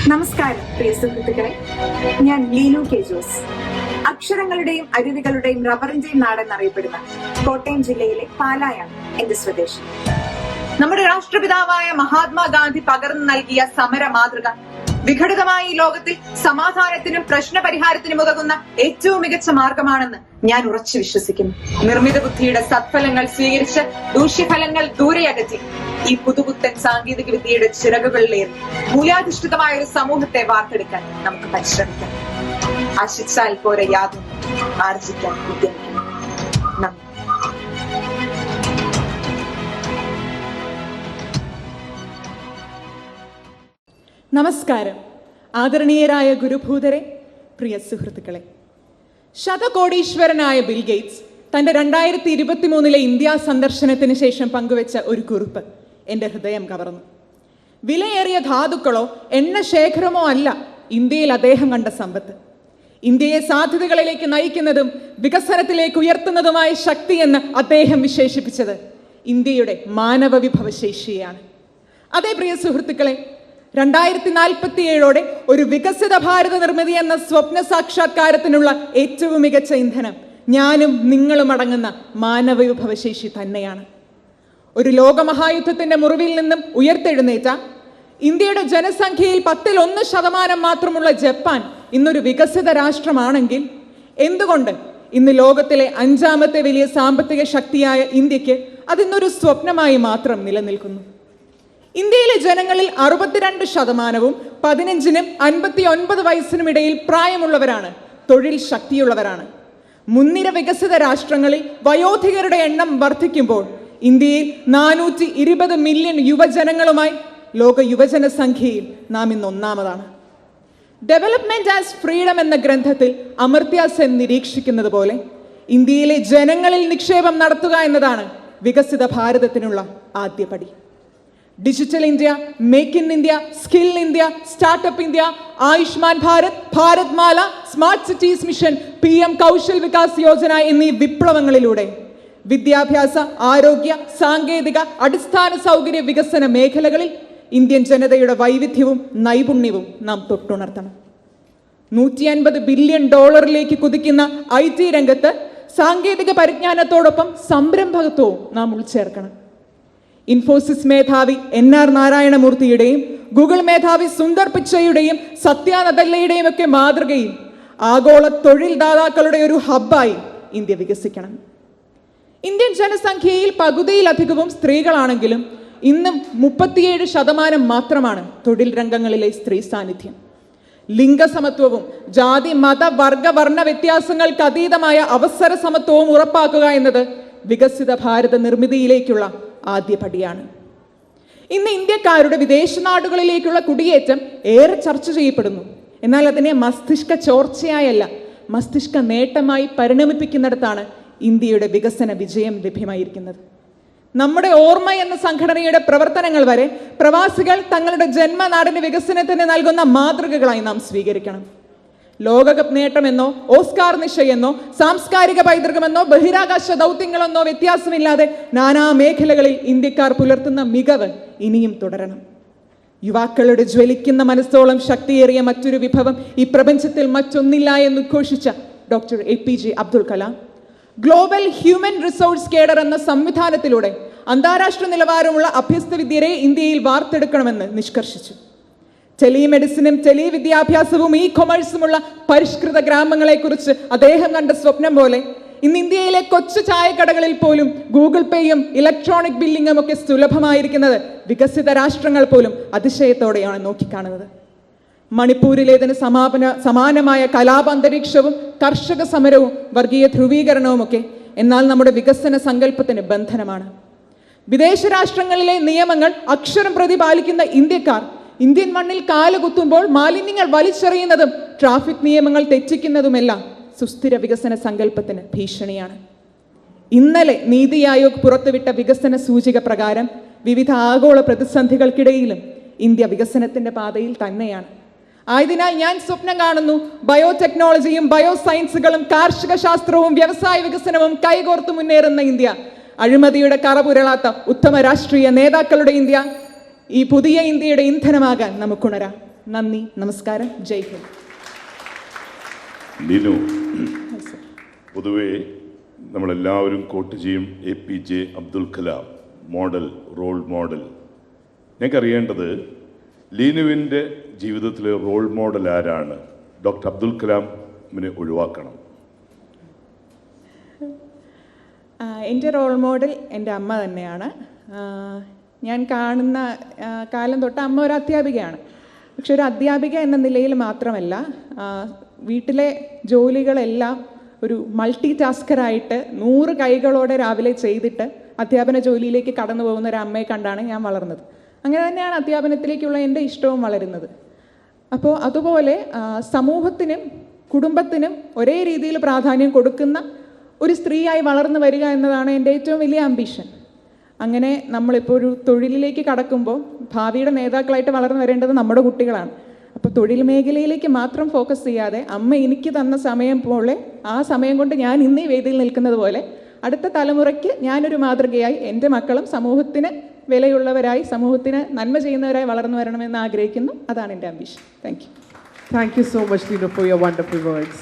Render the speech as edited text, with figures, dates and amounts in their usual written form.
നമസ്കാരം പ്രിയ സുഹൃത്തുക്കളെ, ഞാൻ ലീനു കെ ജോസ്. അക്ഷരങ്ങളുടെയും അരുവികളുടെയും റബ്ബറിന്റെയും നാടെന്നറിയപ്പെടുന്ന കോട്ടയം ജില്ലയിലെ പാലായാണ് എന്റെ സ്വദേശം. നമ്മുടെ രാഷ്ട്രപിതാവായ മഹാത്മാഗാന്ധി പകർന്നു നൽകിയ സമര മാതൃക വിഘടിതമായ ഈ ലോകത്തിൽ സമാധാനത്തിനും പ്രശ്നപരിഹാരത്തിനും ഉതകുന്ന ഏറ്റവും മികച്ച മാർഗമാണെന്ന് ഞാൻ ഉറച്ചു വിശ്വസിക്കുന്നു. നിർമ്മിത ബുദ്ധിയുടെ സത്ഫലങ്ങൾ സ്വീകരിച്ച് ദൂഷ്യഫലങ്ങൾ ദൂരെയകറ്റി ഈ പുതുപുത്തൻ സാങ്കേതിക വിദ്യയുടെ ചിറകുകളിലേറി മൂല്യാധിഷ്ഠിതമായ ഒരു സമൂഹത്തെ വാർത്തെടുക്കാൻ നമുക്ക് പരിശ്രമിക്കാം. ആശിച്ചാൽ പോരെ യാതൊന്നും, ആർജിക്കാൻ ഉദ്യമിക്കണം. നന്ദി. നമസ്കാരം. ആദരണീയരായ ഗുരുഭൂതരെ, പ്രിയ സുഹൃത്തുക്കളെ, ശതകോടീശ്വരനായ ബിൽ ഗേറ്റ്സ് തൻ്റെ 2023 ഇന്ത്യ സന്ദർശനത്തിന് ശേഷം പങ്കുവെച്ച ഒരു കുറിപ്പ് എൻ്റെ ഹൃദയം കവർന്നു. വിലയേറിയ ധാതുക്കളോ എണ്ണശേഖരമോ അല്ല ഇന്ത്യയിൽ അദ്ദേഹം കണ്ട സമ്പത്ത്. ഇന്ത്യയെ സാധ്യതകളിലേക്ക് നയിക്കുന്നതും വികസനത്തിലേക്ക് ഉയർത്തുന്നതുമായ ശക്തിയെന്ന് അദ്ദേഹം വിശേഷിപ്പിച്ചത് ഇന്ത്യയുടെ മാനവ വിഭവശേഷിയാണ്. അതേ പ്രിയ സുഹൃത്തുക്കളെ, 2047 ഒരു വികസിത ഭാരത നിർമ്മിതി എന്ന സ്വപ്ന സാക്ഷാത്കാരത്തിനുള്ള ഏറ്റവും മികച്ച ഇന്ധനം ഞാനും നിങ്ങളും അടങ്ങുന്ന മാനവ വിഭവശേഷി തന്നെയാണ്. ഒരു ലോകമഹായുദ്ധത്തിന്റെ മുറിവിൽ നിന്നും ഉയർത്തെഴുന്നേറ്റ ഇന്ത്യയുടെ ജനസംഖ്യയിൽ 1% മാത്രമുള്ള ജപ്പാൻ ഇന്നൊരു വികസിത രാഷ്ട്രമാണെങ്കിൽ എന്തുകൊണ്ട് ഇന്ന് ലോകത്തിലെ 5ാമത്തെ വലിയ സാമ്പത്തിക ശക്തിയായ ഇന്ത്യക്ക് അതിന്നൊരു സ്വപ്നമായി മാത്രം നിലനിൽക്കുന്നു? ഇന്ത്യയിലെ ജനങ്ങളിൽ 62%, 15-നും 59 വയസ്സിനും ഇടയിൽ പ്രായമുള്ളവരാണ്, തൊഴിൽ ശക്തിയുള്ളവരാണ്. മുൻനിര വികസിത രാഷ്ട്രങ്ങളിൽ വയോധികരുടെ എണ്ണം വർദ്ധിക്കുമ്പോൾ ഇന്ത്യയിൽ 420 മില്യൺ യുവജനങ്ങളുമായി ലോക യുവജന സംഖ്യയിൽ നാം ഇന്ന് ഒന്നാമതാണ്. ഡെവലപ്മെന്റ് ആസ് ഫ്രീഡം എന്ന ഗ്രന്ഥത്തിൽ അമർത്യ സെൻ നിരീക്ഷിക്കുന്നത് പോലെ ഇന്ത്യയിലെ ജനങ്ങളിൽ നിക്ഷേപം നടത്തുക എന്നതാണ് വികസിത ഭാരതത്തിനുള്ള ആദ്യപടി. Digital India, make in India, skill India, startup India, Ayushman Bharat, Bharat Mala, smart cities mission, PM Kaushal Vikas Yojana എന്നീ വിപ്ലവങ്ങളിലൂടെ വിദ്യാഭ്യാസ, ആരോഗ്യ, സാങ്കേതിക, അടിസ്ഥാന സൗകര്യ വികസന മേഖലകളിൽ ഇന്ത്യൻ ജനതയുടെ വൈവിധ്യവും നൈപുണ്യവും നാം തൊട്ടുണർത്തണം. $150 ബില്യൺ കുതിക്കുന്ന IT രംഗത്ത് സാങ്കേതിക പരിജ്ഞാനത്തോടൊപ്പം സംരംഭകത്വവും നാം ഉൾച്ചേർക്കണം. ഇൻഫോസിസ് മേധാവി NR നാരായണമൂർത്തിയുടെയും ഗൂഗിൾ മേധാവി സുന്ദർ പിച്ചയുടെയും സത്യ നദല്ലയുടെയും ഒക്കെ മാതൃകയിൽ ആഗോള തൊഴിൽ ദാതാക്കളുടെ ഒരു ഹബ്ബായി ഇന്ത്യ വികസിക്കണം. ഇന്ത്യൻ ജനസംഖ്യയിൽ പകുതിയിലധികവും സ്ത്രീകളാണെങ്കിലും ഇന്നും 37% മാത്രമാണ് തൊഴിൽ രംഗങ്ങളിലെ സ്ത്രീ സാന്നിധ്യം. ലിംഗസമത്വവും ജാതി, മത, വർഗ, വർണ്ണ വ്യത്യാസങ്ങൾക്ക് അതീതമായ അവസര സമത്വവും ഉറപ്പാക്കുക എന്നത് വികസിത ഭാരത നിർമ്മിതിയിലേക്കുള്ള ആദ്യപടിയാണ്. ഇന്ന് ഇന്ത്യക്കാരുടെ വിദേശ നാടുകളിലേക്കുള്ള കുടിയേറ്റം ഏറെ ചർച്ച ചെയ്യപ്പെടുന്നു. എന്നാൽ അതിനെ മസ്തിഷ്ക ചോർച്ചയായല്ല, മസ്തിഷ്ക നേട്ടമായി പരിണമിപ്പിക്കുന്നിടത്താണ് ഇന്ത്യയുടെ വികസന വിജയം ലഭ്യമായിരിക്കുന്നത്. നമ്മുടെ ഓർമ്മ എന്ന സംഘടനയുടെ പ്രവർത്തനങ്ങൾ വരെ പ്രവാസികൾ തങ്ങളുടെ ജന്മനാടിന്റെ വികസനത്തിന് നൽകുന്ന മാതൃകകളായി നാം സ്വീകരിക്കണം. ലോകകപ്പ് നേട്ടമെന്നോ ഓസ്കാർ നിശയെന്നോ സാംസ്കാരിക പൈതൃകമെന്നോ ബഹിരാകാശ ദൗത്യങ്ങളെന്നോ വ്യത്യാസമില്ലാതെ നാനാ മേഖലകളിൽ ഇന്ത്യക്കാർ പുലർത്തുന്ന മികവ് ഇനിയും തുടരണം. യുവാക്കളുടെ ജ്വലിക്കുന്ന മനസ്സോളം ശക്തിയേറിയ മറ്റൊരു വിഭവം ഈ പ്രപഞ്ചത്തിൽ മറ്റൊന്നില്ല എന്ന് ഉദ്ഘോഷിച്ച doctor APJ Abdul Kalam global human resource cadre എന്ന സംവിധാനത്തിലൂടെ അന്താരാഷ്ട്ര നിലവാരമുള്ള അഭ്യസ്ത വിദ്യരെ ഇന്ത്യയിൽ വാർത്തെടുക്കണമെന്ന് നിഷ്കർഷിച്ചു. ടെലിമെഡിസിനും ടെലിവിദ്യാഭ്യാസവും കൊമേഴ്സുമുള്ള പരിഷ്കൃത ഗ്രാമങ്ങളെക്കുറിച്ച് അദ്ദേഹം കണ്ട സ്വപ്നം പോലെ ഇന്ന് ഇന്ത്യയിലെ കൊച്ചു ചായക്കടകളിൽ പോലും ഗൂഗിൾ പേയും ഇലക്ട്രോണിക് ബില്ലിങ്ങും ഒക്കെ സുലഭമായിരിക്കുന്നത് വികസിത രാഷ്ട്രങ്ങൾ പോലും അതിശയത്തോടെയാണ് നോക്കിക്കാണുന്നത്. മണിപ്പൂരിലേതിന് സമാനമായ കലാപാന്തരീക്ഷവും കർഷക സമരവും വർഗീയ ധ്രുവീകരണവുമൊക്കെ എന്നാൽ നമ്മുടെ വികസന സങ്കല്പത്തിന് ബന്ധനമാണ്. വിദേശ രാഷ്ട്രങ്ങളിലെ നിയമങ്ങൾ അക്ഷരം പ്രതി പാലിക്കുന്ന ഇന്ത്യക്കാർ ഇന്ത്യൻ മണ്ണിൽ കാലുകുത്തുമ്പോൾ മാലിന്യങ്ങൾ വലിച്ചെറിയുന്നതും ട്രാഫിക് നിയമങ്ങൾ തെറ്റിക്കുന്നതുമെല്ലാം സുസ്ഥിര വികസന സങ്കല്പത്തിന് ഭീഷണിയാണ്. ഇന്നലെ നീതി ആയോഗ് പുറത്തുവിട്ട വികസന സൂചിക പ്രകാരം വിവിധ ആഗോള പ്രതിസന്ധികൾക്കിടയിലും ഇന്ത്യ വികസനത്തിന്റെ പാതയിൽ തന്നെയാണ്. ആയതിനാൽ ഞാൻ സ്വപ്നം കാണുന്നു ബയോടെക്നോളജിയും ബയോസയൻസുകളും കാർഷിക ശാസ്ത്രവും വ്യവസായ വികസനവും കൈകോർത്ത് മുന്നേറുന്ന ഇന്ത്യ, അഴിമതിയുടെ കറപുരളാത്ത ഉത്തമ രാഷ്ട്രീയ നേതാക്കളുടെ ഇന്ത്യ, ഈ പുതിയ ഇന്ത്യയുടെ ഇന്ധനമാകാൻ നമുക്കുണരാം. നന്ദി, നമസ്കാരം, ജയ് ഹിന്ദ്. ലിനു, പൊതുവേ നമ്മളെല്ലാവരും കോട്ട് ചെയ്യും APJ Abdul Kalam model, role model. ഞങ്ങൾക്കറിയേണ്ടത് ലീനുവിൻ്റെ ജീവിതത്തിലെ റോൾ മോഡൽ ആരാണ്? ഡോക്ടർ അബ്ദുൽ കലാമിനെ ഒഴിവാക്കണം. എൻ്റെ റോൾ മോഡൽ എൻ്റെ അമ്മ തന്നെയാണ്. ഞാൻ കാണുന്ന കാലം തൊട്ട് അമ്മ ഒരു അധ്യാപികയാണ്. പക്ഷെ ഒരു അധ്യാപിക എന്ന നിലയിൽ മാത്രമല്ല, വീട്ടിലെ ജോലികളെല്ലാം ഒരു മൾട്ടി ടാസ്കറായിട്ട് 100 കൈകളോടെ രാവിലെ ചെയ്തിട്ട് അധ്യാപന ജോലിയിലേക്ക് കടന്നു പോകുന്ന ഒരു അമ്മയെ കണ്ടാണ് ഞാൻ വളർന്നത്. അങ്ങനെ തന്നെയാണ് അധ്യാപനത്തിലേക്കുള്ള എൻ്റെ ഇഷ്ടവും വളരുന്നത്. അപ്പോൾ അതുപോലെ സമൂഹത്തിനും കുടുംബത്തിനും ഒരേ രീതിയിൽ പ്രാധാന്യം കൊടുക്കുന്ന ഒരു സ്ത്രീയായി വളർന്നു വരിക എന്നതാണ് എൻ്റെ ഏറ്റവും വലിയ ആംബിഷൻ. അങ്ങനെ നമ്മളിപ്പോൾ ഒരു തൊഴിലിലേക്ക് കടക്കുമ്പോൾ ഭാവിയുടെ നേതാക്കളായിട്ട് വളർന്നു വരേണ്ടത് നമ്മുടെ കുട്ടികളാണ്. അപ്പോൾ തൊഴിൽ മേഖലയിലേക്ക് മാത്രം ഫോക്കസ് ചെയ്യാതെ അമ്മ എനിക്ക് തന്ന സമയം പോലെ ആ സമയം കൊണ്ട് ഞാൻ ഇന്ന് ഈ വേദിയിൽ നിൽക്കുന്നത് പോലെ അടുത്ത തലമുറയ്ക്ക് ഞാനൊരു മാതൃകയായി എൻ്റെ മക്കളും സമൂഹത്തിന് വിലയുള്ളവരായി, സമൂഹത്തിന് നന്മ ചെയ്യുന്നവരായി വളർന്നു വരണമെന്ന് ആഗ്രഹിക്കുന്നു. അതാണ് എൻ്റെ ambition. Thank you. Thank you so much, Lino, for your wonderful words.